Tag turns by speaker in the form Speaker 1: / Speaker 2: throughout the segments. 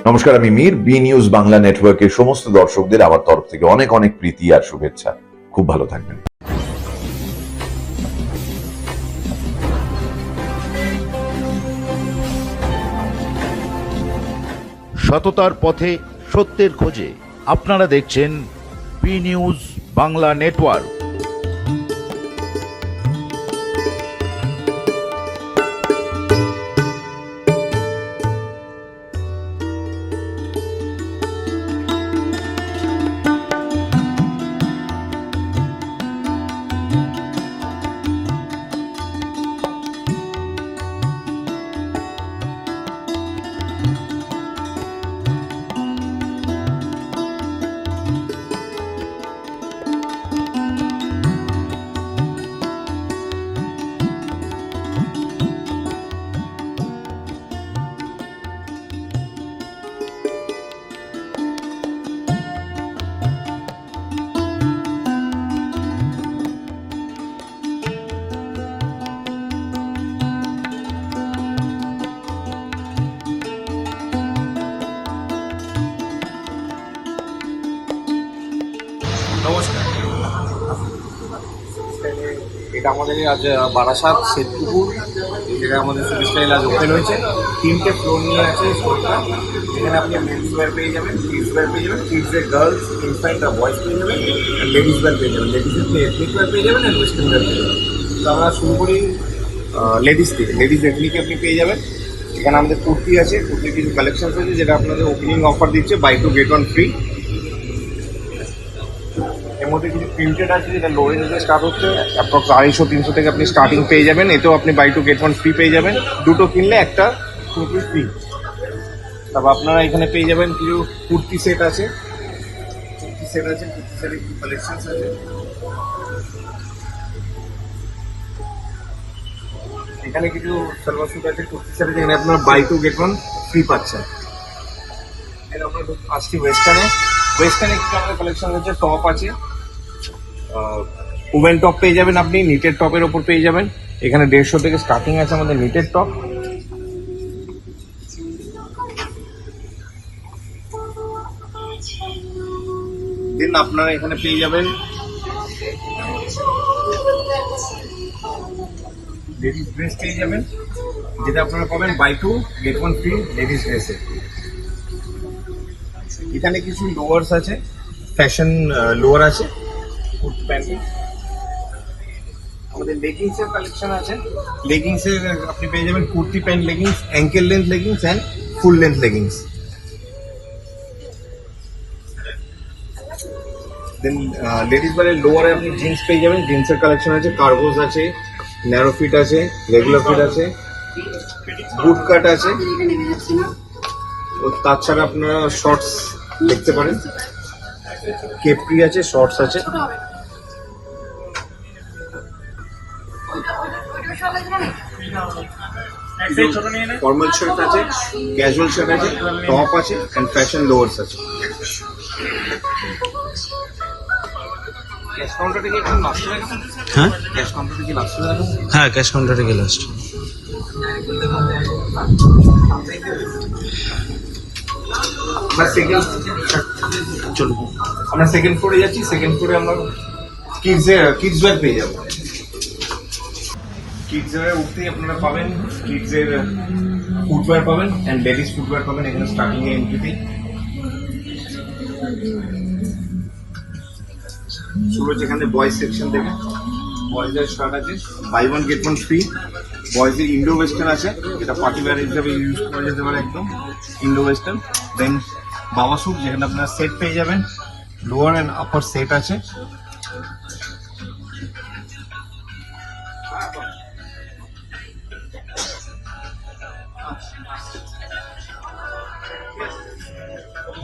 Speaker 1: নমস্কার, আমি Mir. B news Bangla নেটওয়ার্কের সমস্ত দর্শকদের আমার তরফ থেকে অনেক অনেক প্রীতি আর শুভেচ্ছা। খুব ভালো থাকবেন।
Speaker 2: সততার পথে সত্যের খোঁজে আপনারা দেখছেন বি নিউজ বাংলা নেটওয়ার্ক।
Speaker 3: নমস্কার। এটা আমাদের আজ বারাসাত শেরপুকুর, যেটা আমাদের সুইট স্টাইল আজ ওপেন হয়েছে। 3টে ফ্লোর নিয়ে আছে স্টোরটা। এখানে আপনি মেন্স ওয়্যার পেয়ে যাবেন, কিডস ওয়্যার পেয়ে যাবেন, কিডসের গার্লস, ইনফ্যান্ট আর বয়েজ পেয়ে যাবেন, আর লেডিস ওয়্যার পেয়ে যাবেন। লেডিসের এথনিক ওয়্যার পেয়ে যাবেন, আর ওয়েস্টার্ন ওয়্যার পেয়ে যাবেন। তো আমরা শুরু করি লেডিস থেকে। লেডিস এথনিক আপনি পেয়ে যাবেন। এখানে আমাদের কুর্তি আছে, কুর্তির কিছু কালেকশন আছে যেটা আপনাদের ওপেনিং অফার দিচ্ছে, buy two get one free. এর মধ্যে কিছু প্রিন্টেড আছে যেটা লো রেঞ্জে স্টার্ট হচ্ছে, অ্যাপ্রক্স 250-300 থেকে আপনি স্টার্টিং পেয়ে যাবেন। এতেও আপনি buy two get one free পেয়ে যাবেন, দুটো কিনলে একটা কুর্তি ফ্রি। তারপর আপনারা এখানে পেয়ে যাবেন কিছু কুর্তি সেট আছে, কুর্তি সেটের কিছু কালেকশন আছে। এখানে কিছু সালোয়ার স্যুট আছে, কুর্তি সেট আছে, এখানে আপনারা buy two get one free পাচ্ছেন। এর আমরা আসছি ওয়েস্টার্নে কিছু আমাদের কালেকশন আছে, টপ আছে, ওভেন টপ পেয়ে যাবেন আপনি, নিটের টপের ওপর পেয়ে যাবেন। এখানে 150 থেকে স্টার্টিং আছে আমাদের নিটের টপ। দেন আপনারা এখানে পেয়ে যাবেন লেডিস ড্রেস পেয়ে যাবেন, যেটা আপনারা পাবেন buy two get one free ladies ড্রেসে। এখানে কিছু লোয়ার্স আছে, ফ্যাশন লোয়ার আছে, কুর্তি প্যান্টের। আমাদের লেগিংসের কালেকশন আছে। লেগিংসের আপনি পেয়ে যাবেন kurti pant leggings, ankle length leggings and full length leggings. Then ladies বারের লোয়ারে আপনি জিন্স পেয়ে যাবেন, জিন্সের কালেকশন আছে, কার্গোস আছে, ন্যারো ফিট আছে, রেগুলার ফিট আছে, বুট কাট আছে। তো তাছাড়া আপনারা শর্টস দেখতে পারেন, কেপরি আছে, শর্টস আছে। ফর্মাল শার্ট আছে, ক্যাজুয়াল শার্ট আছে, টপ আছে এন্ড ফ্যাশন লোয়ার্স আছে। ক্যাশ কাউন্টারে কি একটু লাস্ট হয়ে গেছে?
Speaker 4: হ্যাঁ
Speaker 3: ক্যাশ কাউন্টারে কি লাস্ট হয়ে গেছে?
Speaker 4: হ্যাঁ, ক্যাশ কাউন্টারে গেলে লাস্ট।
Speaker 3: আমরা চলুন, আমরা সেকেন্ড ফ্লোরে যাচ্ছি। সেকেন্ড ফ্লোরে আমরা কিডস ওয়্যার পেয়ে যাবো। কিডস ওয়্যার উঠতেই আপনারা পাবেন কিডসের ফুটওয়্যার পাবেন অ্যান্ড লেডিস ফুটওয়্যার পাবেন এখানে স্টার্টিং এ এন্ট্রিতেই। শুরু হচ্ছে এখানে বয়েজ সেকশন থেকে। বয়েজের শার্ট আছে, buy one get one free. বয়েজের ইন্ডো ওয়েস্টার্ন আছে, যেটা পার্টি ওয়্যার হিসাবে ইউজ করা যেতে পারে, একদম ইন্ডো ওয়েস্টার্ন। দেন বাবা স্যুট, যেখানে আপনারা সেট পেয়ে যাবেন, লোয়ার অ্যান্ড আপার সেট আছে।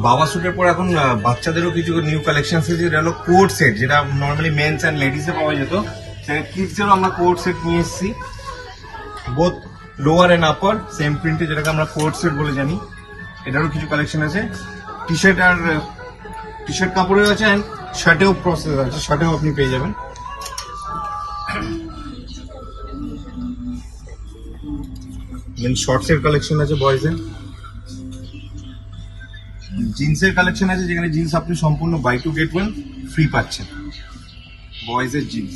Speaker 3: বাবা স্যুটের পর এখন বাচ্চাদেরও কিছু নিউ কালেকশন আছে, যেটা হলো কোট সেট, যেটা নর্মালি মেন্স অ্যান্ড লেডিসে পাওয়া যেত, সেটা কিডসেরও আমরা কোট সেট নিয়ে এসেছি। Both lower and upper same প্রিন্টে, যেটাকে আমরা কোট সেট বলে জানি। এটারও কিছু কালেকশন আছে। টি শার্ট কাপড়েও আছে অ্যান্ড শার্টেও প্রসেস আছে, শার্টেও আপনি পেয়ে যাবেন। দেন শর্টসের কালেকশন আছে বয়েজের। জিন্সের কালেকশন আছে, যেখানে জিন্স আপনি সম্পূর্ণ buy two get one free পাচ্ছেন। বয়েজের জিন্স,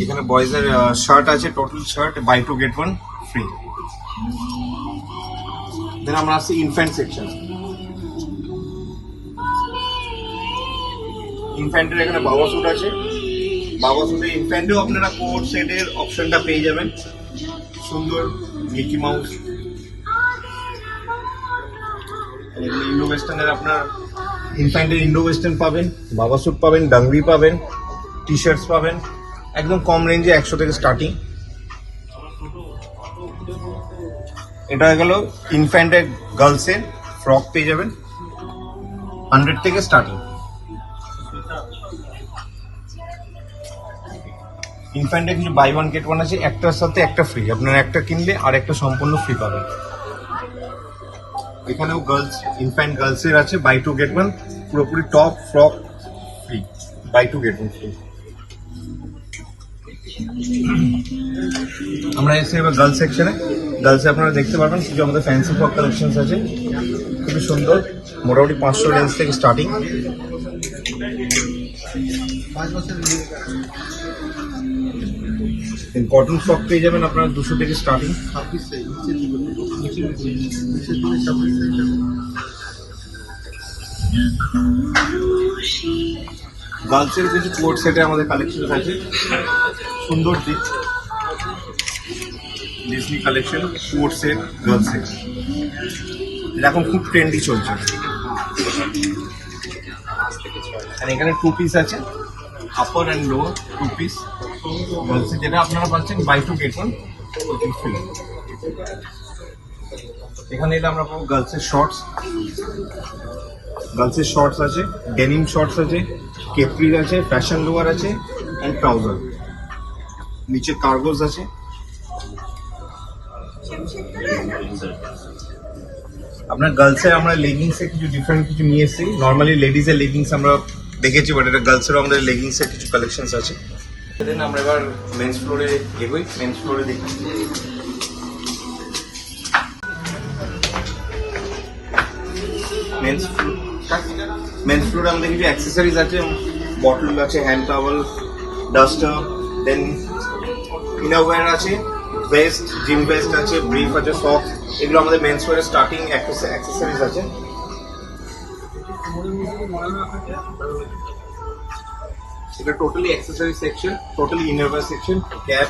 Speaker 3: এখানে বয়েজের শার্ট আছে, total shirt buy two get one free. Then আমরা আসছি ইনফ্যান্ট সেকশন। ইনফ্যান্টের এখানে বাবা স্যুট আছে, বাবা স্যুটে ইনফ্যান্টেও আপনারা কোট সেটের অপশনটা পেয়ে যাবেন। সুন্দর মিকি মাউস, ইন্ডো ওয়েস্টার্নের আপনার ইনফ্যান্টের ইন্ডো ওয়েস্টার্ন পাবেন, বাবা স্যুট পাবেন, ডাংরি পাবেন, টি শার্টস পাবেন, একদম কম রেঞ্জে 100 থেকে স্টার্টিং। এটা হয়ে গেল ইনফ্যান্টের গার্লসের ফ্রক পেয়ে যাবেন 100 থেকে স্টার্টিং। ইনফ্যান্টে কিছু বাই ওয়ান গেট ওয়ান আছে, একটার সাথে একটা ফ্রি, আপনারা একটা কিনলে আর একটা সম্পূর্ণ ফ্রি পাবেন। এখানেও গার্লস ইনফ্যান্ট গার্লসের আছে বাই টু গেট ওয়ান, পুরোপুরি top frock free, buy two get one free. আমরা এসে এবার গার্লস সেকশনে, গার্লসে আপনারা দেখতে পারবেন কিছু আমাদের ফ্যান্সি ফ্রক কালেকশন আছে, খুবই সুন্দর, মোটামুটি 500 রেঞ্জ থেকে স্টার্টিং। কটন ফ্রক পেয়ে যাবেন আপনারা 200 থেকে স্টার্টিং। গার্লসের কিছু কোট সেটে আমাদের কালেকশন আছে, সুন্দর ডিজনি কালেকশন কোট সেট গার্লসের, এখন খুব ট্রেন্ডি চলছে। আর এখানে 2 পিস আছে, আপার অ্যান্ড লোয়ার 2 পিস গার্লসে, যেটা আপনারা পাচ্ছেন buy two get one free. এখানে এটা আমরা পাবো গার্লসের শর্টস, গার্লসের শর্টস আছে, ডেনিম শর্টস আছে, কেপ্রির আছে, ফ্যাশন লোয়ার আছে অ্যান্ড ট্রাউজার, নিচে কার্গোস আছে। আপনার গার্লসের আমরা লেগিংসে কিছু ডিফারেন্ট কিছু নিয়ে এসেছি, নর্মালি লেডিসের লেগিংস আমরা দেখেছি, বাট এটা গার্লসেরও আমাদের লেগিংসের কিছু কালেকশনস আছে। দেন আমরা এবার মেন্স ফ্লোরে এগোই, মেন্স ফ্লোরে দেখি। মেন্স ফ্লোরে আমাদের কিছু অ্যাক্সেসরিজ আছে, বটল আছে, hand towel, duster, then innerwear আছে, ভেস্ট, জিম ভেস্ট আছে, ব্রিফ আছে, সক্স, এগুলো আমাদের মেন্স ওয়্যারের স্টার্টিং অ্যাক্সেসরিজ আছে। এটা totally accessory section, totally innerwear section, cap,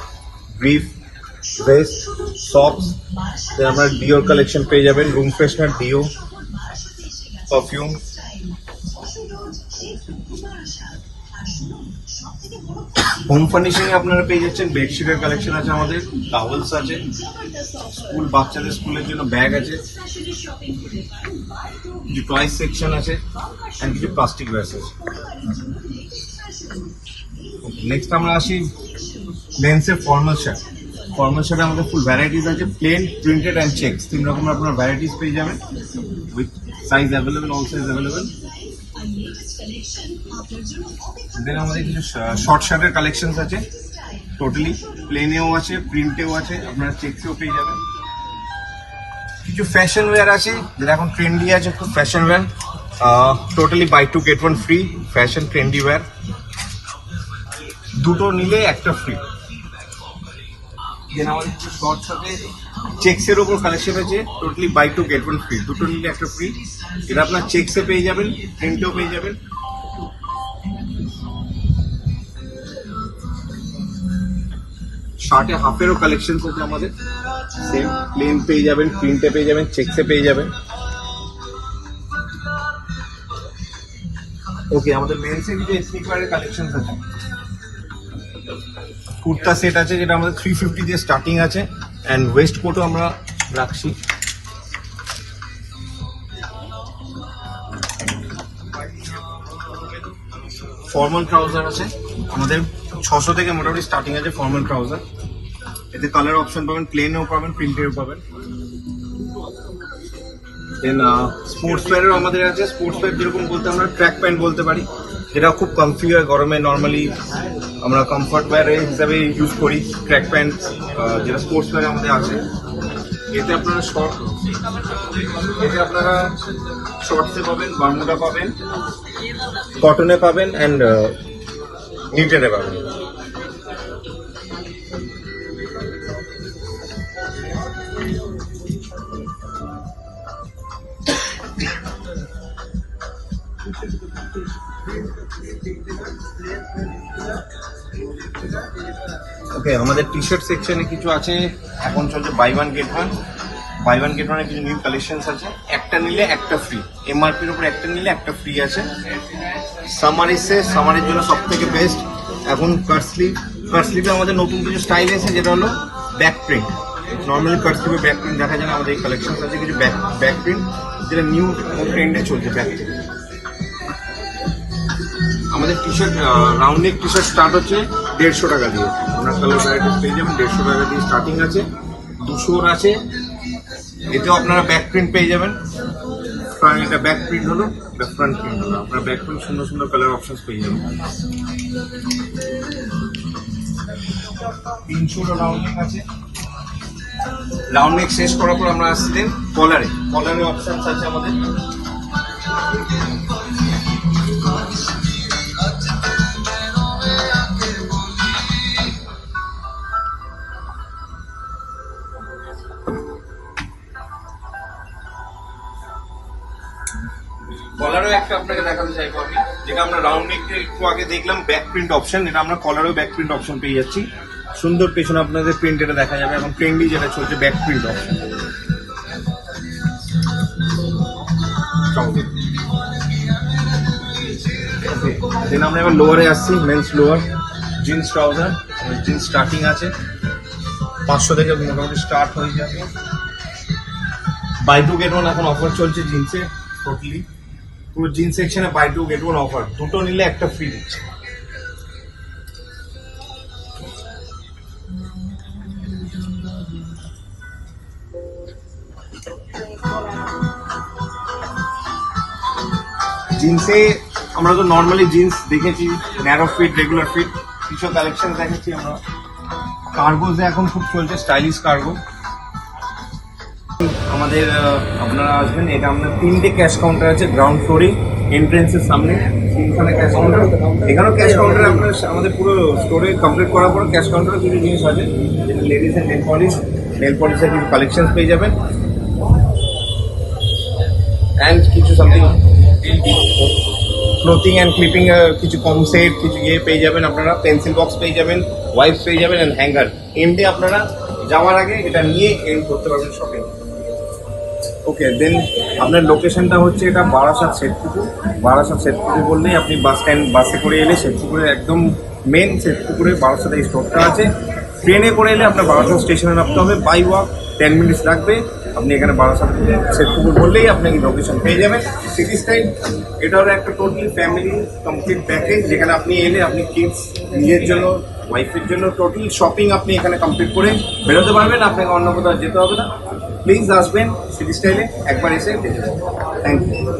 Speaker 3: brief, vest, socks. Then আমরা ডিওর কালেকশন পেয়ে যাবেন, room freshener, deo, perfume. Home furnishing এ আপনারা পেয়ে যাচ্ছেন বেডশিটের কালেকশন আছে আমাদের, টাওয়েলস আছে, স্কুল বাচ্চাদের স্কুলের জন্য ব্যাগ আছে, কিছু টয়েস সেকশন আছে অ্যান্ড কিছু প্লাস্টিক ব্যাগস আছে। নেক্সট আমরা আসি মেন্সের ফর্মাল শার্ট। ফর্মাল শার্টে আমাদের ফুল ভ্যারাইটিস আছে, প্লেন, প্রিন্টেড অ্যান্ড চেকস, 3 রকমের আপনার ভ্যারাইটিস পেয়ে যাবেন, with size available, all size available. Then আমাদের কিছু শর্ট শার্টের কালেকশনস আছে, টোটালি প্লেনেও আছে, প্রিন্টেও আছে, আপনারা চেকসেও পেয়ে যাবেন। কিছু ফ্যাশন ওয়্যার আছে, যেটা এখন ট্রেন্ডি আছে, খুব fashion wear, totally buy two get one free, fashion trendy wear, দুটো নিলে একটা ফ্রি। দেন আমাদের কিছু শর্টস আছে, চেকসের ওপর কালেকশন আছে, totally buy two get one free, দুটো নিলে একটা ফ্রি। এটা আপনার চেকসে পেয়ে যাবেন, প্রিন্টেও পেয়ে যাবেন। শার্টে হাফেরও কালেকশন আছে আমাদের, সেম প্লেন পেয়ে যাবেন, প্রিন্টে পেয়ে যাবেন, চেকসে পেয়ে যাবেন। ওকে, আমাদের মেন্সে কিছু এথনিক ওয়্যারের কালেকশন আছে, কুর্তা সেট আছে, যেটা আমাদের 350 দিয়ে স্টার্টিং আছে, অ্যান্ড ওয়েস্ট কোটও আমরা রাখছি। ফর্মাল ট্রাউজার আছে আমাদের 600 থেকে মোটামুটি স্টার্টিং আছে ফর্মাল ট্রাউজার, এতে কালার অপশন পাবেন, প্লেনেও পাবেন, প্রিন্টেও পাবেন। দেন স্পোর্টস ওয়্যারও আমাদের আছে, স্পোর্টস ওয়্যার যেরকম বলতে আমরা ট্র্যাক প্যান্ট বলতে পারি, যেটা খুব কমফি হয় গরমে, নর্মালি আমরা কমফর্ট ওয়্যার হিসাবে ইউজ করি ট্র্যাক প্যান্ট, যেটা স্পোর্টস ওয়্যার আমাদের আছে। এতে আপনারা শর্টসে পাবেন, বার্মুডা পাবেন, কটনে পাবেন অ্যান্ড নিটেডে পাবেন। ওকে, আমাদের টি শার্ট সেকশনে কিছু আছে, এখন চলছে বাই ওয়ান গেট ওয়ানের কিছু নিউ কালেকশনস আছে। একটা নিলে একটা ফ্রি, এমআরপির উপর একটা নিলে একটা ফ্রি আছে। সামার এসে, সামারের জন্য সব থেকে বেস্ট এখন কাট স্লিভে আমাদের নতুন কিছু স্টাইল এসে, যেটা হলো ব্যাক প্রিন্ট। নর্মালি কাট স্লিভে ব্যাক প্রিন্ট দেখা যায় না, আমাদের এই কালেকশনস আছে কিছু ব্যাক প্রিন্ট, যেটা নিউ ট্রেন্ডে চলছে ব্যাক প্রিন্ট। আমাদের T shirt round neck T shirt start হচ্ছে 150 টাকা দিয়ে। আপনার কালার ভ্যারাইটিস পেয়ে যাবেন 150 টাকা দিয়ে স্টার্টিং আছে, 200 আছে। এতেও আপনারা ব্যাক প্রিন্ট পেয়ে যাবেন। এটা ব্যাক প্রিন্ট হলো, ফ্রন্ট প্রিন্ট হলো। আপনার ব্যাক প্রিন্ট সুন্দর সুন্দর কালার অপশনস পেয়ে যাবেন। 300 রাউন্ড নেক আছে। রাউন্ড নেক শেষ করার পর আমরা আসছি কলারে অপশনস আছে আমাদের। কলারও একটা আপনাকে দেখাতে চাইবো আমি, যেটা আমরা রাউন্ড নেক একটু আগে দেখলাম ব্যাক প্রিন্ট অপশন, এটা আমরা কলারও ব্যাক প্রিন্ট অপশন পেয়ে যাচ্ছি। সুন্দর পেছনে আপনাদের প্রিন্ট এটা দেখা যাবে, এখন ট্রেন্ডি যেটা চলছে ব্যাক প্রিন্ট অপশন। দেন আমরা এবার লোয়ারে আসছি, men's lower, jeans trouser. Jeans starting আছে 500 থেকে মোটামুটি স্টার্ট হয়ে যাবে। বাই 2 get 1 এখন অফার চলছে জিন্সে, টোটালি পুরো জিন্স সেকশনে বাই 2 get 1 অফার, দুটো নিলে একটা ফ্রি দিচ্ছে। জিন্সে আমরা তো নর্মালি জিন্স দেখেছি, ন্যারো ফিট, রেগুলার ফিট, কিছু কালেকশন দেখেছি আমরা। কার্গোজে এখন খুব চলছে স্টাইলিশ কার্গো। আমাদের আপনারা আসবেন, এটা আমাদের 3টে ক্যাশ কাউন্টার আছে গ্রাউন্ড ফ্লোরে, এন্ট্রেন্সের সামনে 3খানে ক্যাশ কাউন্টার। এখানেও ক্যাশ কাউন্টারে আপনার আমাদের পুরো স্টোরে কমপ্লিট করার পর ক্যাশ কাউন্টারে কিছু জিনিস আছে, যেটা লেডিসের নেল পলিশের কিছু কালেকশন পেয়ে যাবেন, অ্যান্ড কিছু সামথিং ক্লোথিং অ্যান্ড ক্লিপিং কিছু কম সেট, কিছু পেয়ে যাবেন আপনারা। পেন্সিল বক্স পেয়ে যাবেন, ওয়াইপস পেয়ে যাবেন অ্যান্ড হ্যাঙ্গার। এন্ডে আপনারা যাওয়ার আগে এটা নিয়ে এন্ড করতে পারবেন শপিং। ওকে, দেন আপনার লোকেশনটা হচ্ছে এটা বারাসাত শেঠপুকুর। বললেই আপনি বাসে করে এলে শেঠপুকুরে একদম মেন শেঠপুকুরে বারাসাত এই স্টোরটা আছে। ট্রেনে করে এলে আপনার বারাসাত স্টেশনে নামতে হবে, বাই ওয়াক 10 মিনিটস লাগবে। আপনি এখানে বারাসাত শেঠপুকুর বললেই আপনি লোকেশন পেয়ে যাবেন। সিটি স্টাইল এটা হলো একটা টোটালি ফ্যামিলি কমপ্লিট প্যাকেজ, যেখানে আপনি এলে আপনি কিডস, নিজের জন্য, ওয়াইফের জন্য টোটাল শপিং আপনি এখানে কমপ্লিট করে বেরোতে পারবেন। আপনাকে অন্য কোথাও যেতে হবে না। প্লিজ আসবেন সিটি স্টাইলে, একবার এসে দেখে যাবেন। Thank you.